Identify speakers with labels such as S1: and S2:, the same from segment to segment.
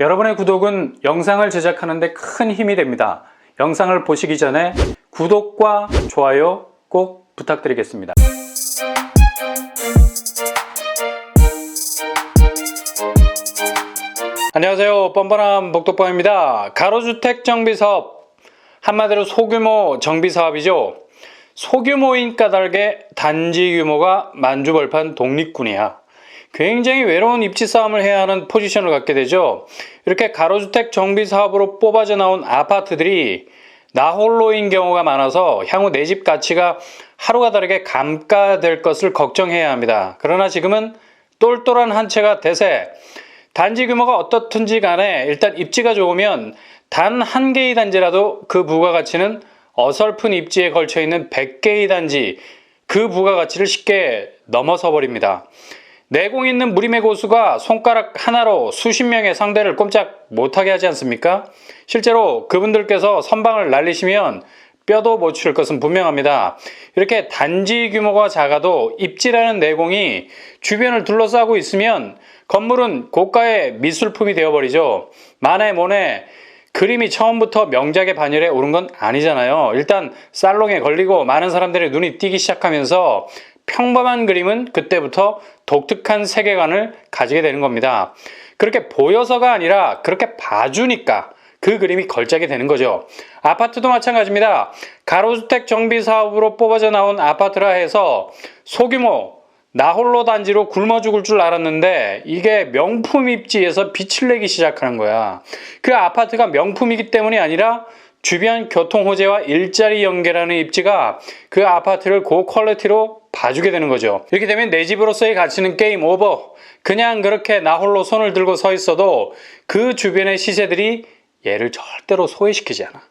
S1: 여러분의 구독은 영상을 제작하는 데 큰 힘이 됩니다. 영상을 보시기 전에 구독과 좋아요 꼭 부탁드리겠습니다. 안녕하세요. 뻔뻔한 복덕방입니다. 가로주택 정비사업, 한마디로 소규모 정비사업이죠. 소규모인 까닭에 단지 규모가 만주벌판 독립군이야. 굉장히 외로운 입지 싸움을 해야 하는 포지션을 갖게 되죠. 이렇게 가로주택 정비사업으로 뽑아져 나온 아파트들이 나홀로인 경우가 많아서 향후 내 집 가치가 하루가 다르게 감가될 것을 걱정해야 합니다. 그러나 지금은 똘똘한 한 채가 대세. 단지 규모가 어떻든지 간에 일단 입지가 좋으면 단 한 개의 단지라도 그 부가가치는 어설픈 입지에 걸쳐있는 100개의 단지, 그 부가가치를 쉽게 넘어서 버립니다. 내공 있는 무림의 고수가 손가락 하나로 수십 명의 상대를 꼼짝 못하게 하지 않습니까? 실제로 그분들께서 선방을 날리시면 뼈도 못 추릴 것은 분명합니다. 이렇게 단지 규모가 작아도 입지라는 내공이 주변을 둘러싸고 있으면 건물은 고가의 미술품이 되어버리죠. 만에 모네 그림이 처음부터 명작의 반열에 오른 건 아니잖아요. 일단 살롱에 걸리고 많은 사람들의 눈이 띄기 시작하면서 평범한 그림은 그때부터 독특한 세계관을 가지게 되는 겁니다. 그렇게 보여서가 아니라 그렇게 봐주니까 그 그림이 걸작이 되는 거죠. 아파트도 마찬가지입니다. 가로주택 정비사업으로 뽑아져 나온 아파트라 해서 소규모 나홀로 단지로 굶어 죽을 줄 알았는데 이게 명품 입지에서 빛을 내기 시작하는 거야. 그 아파트가 명품이기 때문이 아니라 주변 교통 호재와 일자리 연계라는 입지가 그 아파트를 고퀄리티로 봐주게 되는 거죠. 이렇게 되면 내 집으로서의 가치는 게임 오버. 그냥 그렇게 나홀로 손을 들고 서 있어도 그 주변의 시세들이 얘를 절대로 소외시키지 않아.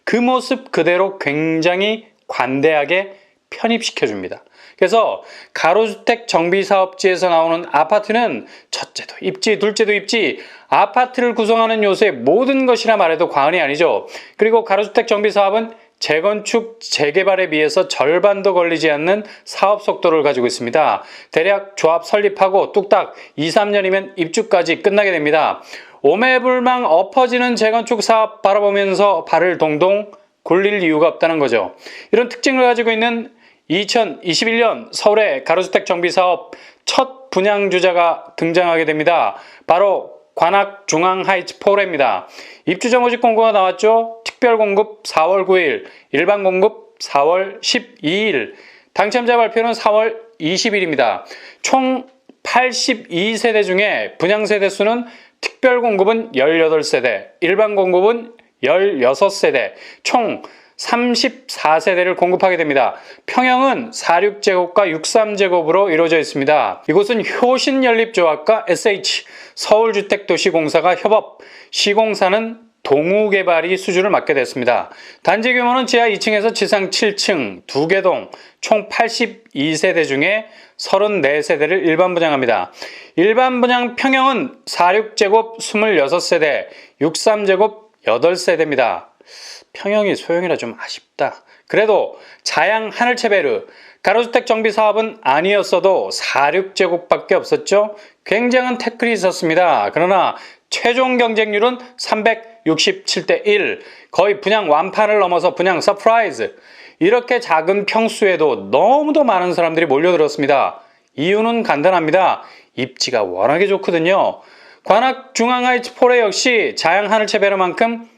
S1: 그 모습 그대로 굉장히 관대하게 편입시켜줍니다. 그래서 가로주택 정비사업지에서 나오는 아파트는 첫째도 입지, 둘째도 입지, 아파트를 구성하는 요소의 모든 것이라 말해도 과언이 아니죠. 그리고 가로주택 정비사업은 재건축, 재개발에 비해서 절반도 걸리지 않는 사업 속도를 가지고 있습니다. 대략 조합 설립하고 뚝딱 2, 3년이면 입주까지 끝나게 됩니다. 오매불망 엎어지는 재건축 사업 바라보면서 발을 동동 굴릴 이유가 없다는 거죠. 이런 특징을 가지고 있는 2021년 서울의 가로주택 정비사업 첫 분양주자가 등장하게 됩니다. 바로 관악 중앙하이츠 포레입니다. 입주자 모집 공고가 나왔죠. 특별공급 4월 9일, 일반공급 4월 12일, 당첨자 발표는 4월 20일입니다. 총 82세대 중에 분양세대 수는 특별공급은 18세대, 일반공급은 16세대, 총 34세대를 공급하게 됩니다. 평형은 46제곱과 63제곱으로 이루어져 있습니다. 이곳은 효신연립조합과 SH 서울주택도시공사가 협업, 시공사는 동우개발이 수주를 맡게 됐습니다. 단지 규모는 지하 2층에서 지상 7층 2개 동 총 82세대 중에 34세대를 일반 분양합니다. 일반 분양 평형은 46제곱 26세대, 63제곱 8세대입니다. 평형이 소형이라 좀 아쉽다. 그래도 자양 하늘채베르 가로주택 정비사업은 아니었어도 46제곱밖에 없었죠. 굉장한 태클이 있었습니다. 그러나 최종 경쟁률은 367대 1, 거의 분양 완판을 넘어서 분양 서프라이즈. 이렇게 작은 평수에도 너무도 많은 사람들이 몰려들었습니다. 이유는 간단합니다. 입지가 워낙에 좋거든요. 관악 중앙하이츠 포레 역시 자양 하늘채베르만큼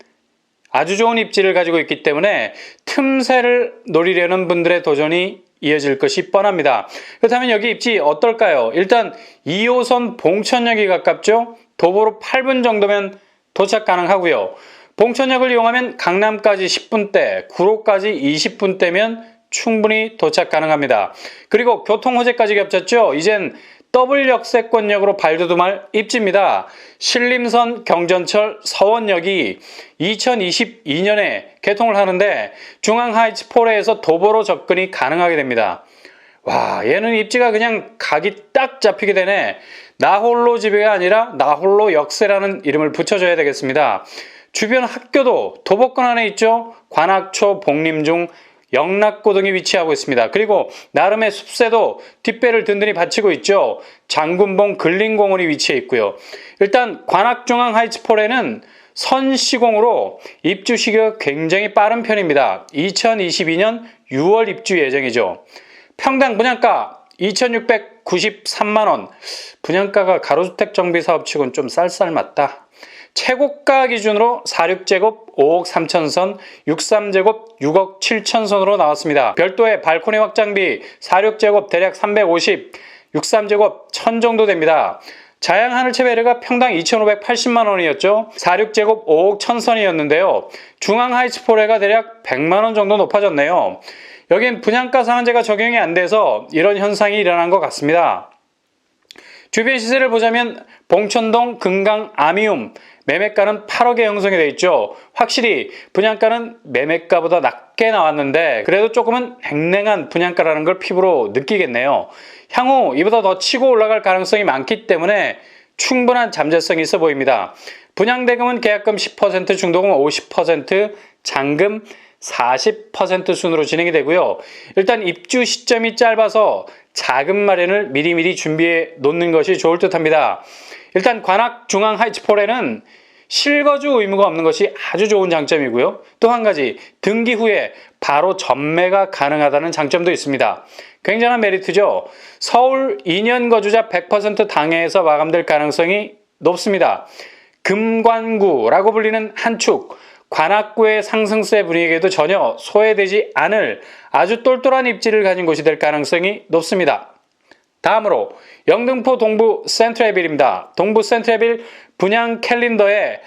S1: 아주 좋은 입지를 가지고 있기 때문에 틈새를 노리려는 분들의 도전이 이어질 것이 뻔합니다. 그렇다면 여기 입지 어떨까요? 일단 2호선 봉천역이 가깝죠. 도보로 8분 정도면 도착 가능하고요. 봉천역을 이용하면 강남까지 10분대, 구로까지 20분대면 충분히 도착 가능합니다. 그리고 교통호재까지 겹쳤죠. 이젠 더블 역세권역으로 발돋움할 입지입니다. 신림선 경전철 서원역이 2022년에 개통을 하는데 중앙하이츠 포레에서 도보로 접근이 가능하게 됩니다. 와, 얘는 입지가 그냥 각이 딱 잡히게 되네. 나홀로 집이가 아니라 나홀로 역세라는 이름을 붙여줘야 되겠습니다. 주변 학교도 도보권 안에 있죠. 관악초, 복림중, 영락고등이 위치하고 있습니다. 그리고 나름의 숲새도 뒷배를 든든히 받치고 있죠. 장군봉 근린공원이 위치해 있고요. 일단 관악중앙 하이츠폴에는 선시공으로 입주 시기가 굉장히 빠른 편입니다. 2022년 6월 입주 예정이죠. 평당 분양가 2,693만원. 분양가가 가로주택 정비사업치고는 좀 쌀쌀맞다. 최고가 기준으로 46제곱 5억 3천선, 63제곱 6억 7천선으로 나왔습니다. 별도의 발코니 확장비 46제곱 대략 350, 63제곱 1000 정도 됩니다. 자양 하늘채 베르가 평당 2,580만원이었죠. 46제곱 5억 1000선이었는데요. 중앙 하이츠포레가 대략 100만원 정도 높아졌네요. 여긴 분양가 상한제가 적용이 안 돼서 이런 현상이 일어난 것 같습니다. 주변 시세를 보자면 봉천동 금강 아미움 매매가는 8억에 형성이 되어 있죠. 확실히 분양가는 매매가보다 낮게 나왔는데 그래도 조금은 맹랭한 분양가라는 걸 피부로 느끼겠네요. 향후 이보다 더 치고 올라갈 가능성이 많기 때문에 충분한 잠재성이 있어 보입니다. 분양대금은 계약금 10%, 중도금 50%, 잔금 40% 순으로 진행이 되고요. 일단 입주 시점이 짧아서 자금 마련을 미리미리 준비해 놓는 것이 좋을 듯 합니다. 일단 관악 중앙 하이츠폴에는 실거주 의무가 없는 것이 아주 좋은 장점이고요. 또 한 가지 등기 후에 바로 전매가 가능하다는 장점도 있습니다. 굉장한 메리트죠. 서울 2년 거주자 100% 당해에서 마감될 가능성이 높습니다. 금관구라고 불리는 한 축, 관악구의 상승세 분위기에도 전혀 소외되지 않을 아주 똘똘한 입지를 가진 곳이 될 가능성이 높습니다. 다음으로 영등포 동부 센트레빌입니다. 동부 센트레빌 분양 캘린더에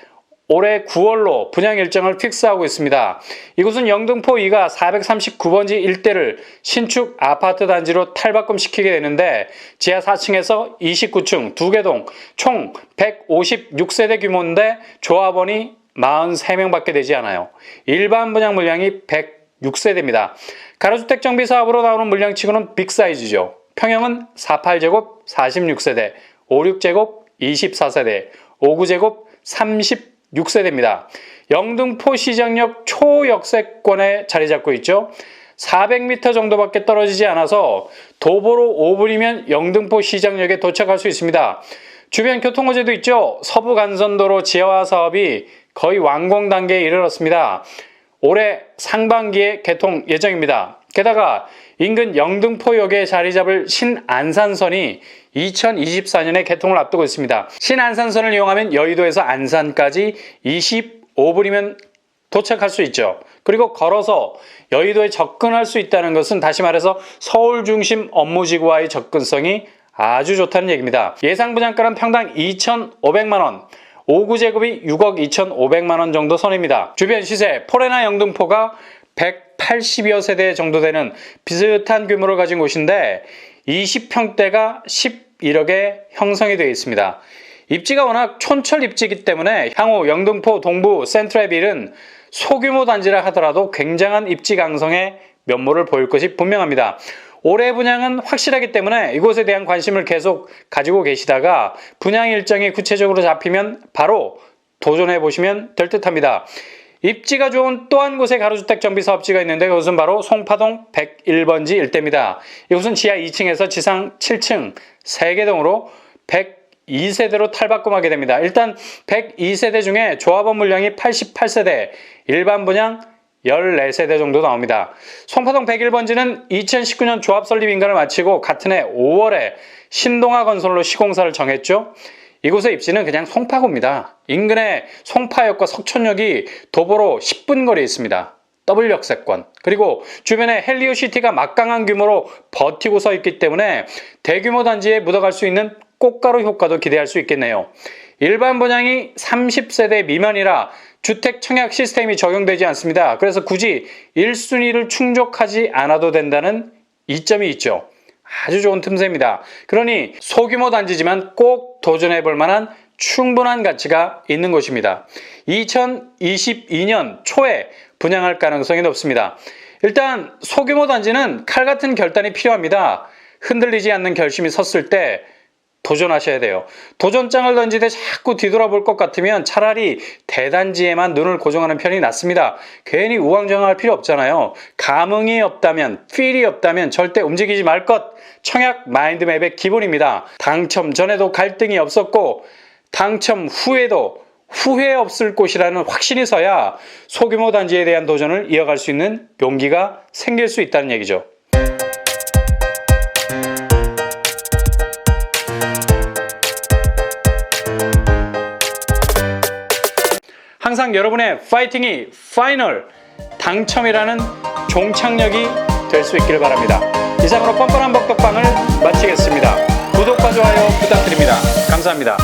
S1: 올해 9월로 분양 일정을 픽스하고 있습니다. 이곳은 영등포 2가 439번지 일대를 신축 아파트 단지로 탈바꿈시키게 되는데 지하 4층에서 29층 2개 동 총 156세대 규모인데 조합원이 43명밖에 되지 않아요. 일반 분양 물량이 106세대입니다. 가로주택 정비 사업으로 나오는 물량치고는 빅사이즈죠. 평형은 48제곱 46세대, 56제곱 24세대, 59제곱 36세대입니다. 영등포 시장역 초역세권에 자리 잡고 있죠. 400m 정도밖에 떨어지지 않아서 도보로 5분이면 영등포 시장역에 도착할 수 있습니다. 주변 교통호재도 있죠. 서부간선도로 지하화 사업이 거의 완공 단계에 이르렀습니다. 올해 상반기에 개통 예정입니다. 게다가 인근 영등포역에 자리 잡을 신안산선이 2024년에 개통을 앞두고 있습니다. 신안산선을 이용하면 여의도에서 안산까지 25분이면 도착할 수 있죠. 그리고 걸어서 여의도에 접근할 수 있다는 것은 다시 말해서 서울 중심 업무지구와의 접근성이 아주 좋다는 얘기입니다. 예상 분양가는 평당 2,500만원, 5구제곱이 6억 2,500만원 정도 선입니다. 주변 시세, 포레나 영등포가 180여 세대 정도 되는 비슷한 규모를 가진 곳인데 20평대가 11억에 형성이 되어 있습니다. 입지가 워낙 촌철 입지이기 때문에 향후 영등포 동부 센트레빌은 소규모 단지라 하더라도 굉장한 입지 강성의 면모를 보일 것이 분명합니다. 올해 분양은 확실하기 때문에 이곳에 대한 관심을 계속 가지고 계시다가 분양 일정이 구체적으로 잡히면 바로 도전해 보시면 될 듯합니다. 입지가 좋은 또 한 곳의 가로주택 정비 사업지가 있는데 그것은 바로 송파동 101번지 일대입니다. 이곳은 지하 2층에서 지상 7층 3개 동으로 102세대로 탈바꿈하게 됩니다. 일단 102세대 중에 조합원 물량이 88세대, 일반 분양 14세대 정도 나옵니다. 송파동 101번지는 2019년 조합 설립 인가를 마치고 같은 해 5월에 신동아 건설로 시공사를 정했죠. 이곳의 입지는 그냥 송파구입니다. 인근에 송파역과 석촌역이 도보로 10분 거리에 있습니다. 더블 역세권. 그리고 주변에 헬리오시티가 막강한 규모로 버티고 서 있기 때문에 대규모 단지에 묻어갈 수 있는 꽃가루 효과도 기대할 수 있겠네요. 일반 분양이 30세대 미만이라 주택 청약 시스템이 적용되지 않습니다. 그래서 굳이 1순위를 충족하지 않아도 된다는 이점이 있죠. 아주 좋은 틈새입니다. 그러니 소규모 단지지만 꼭 도전해 볼 만한 충분한 가치가 있는 곳입니다. 2022년 초에 분양할 가능성이 높습니다. 일단 소규모 단지는 칼 같은 결단이 필요합니다. 흔들리지 않는 결심이 섰을 때 도전하셔야 돼요. 도전장을 던지되 자꾸 뒤돌아볼 것 같으면 차라리 대단지에만 눈을 고정하는 편이 낫습니다. 괜히 우왕좌왕할 필요 없잖아요. 감흥이 없다면, 필이 없다면 절대 움직이지 말 것. 청약 마인드맵의 기본입니다. 당첨 전에도 갈등이 없었고 당첨 후에도 후회 없을 곳이라는 확신이 서야 소규모 단지에 대한 도전을 이어갈 수 있는 용기가 생길 수 있다는 얘기죠. 항상 여러분의 파이팅이 파이널 당첨이라는 종착역이 될 수 있기를 바랍니다. 이상으로 뻔뻔한 복덕방을 마치겠습니다. 구독과 좋아요 부탁드립니다. 감사합니다.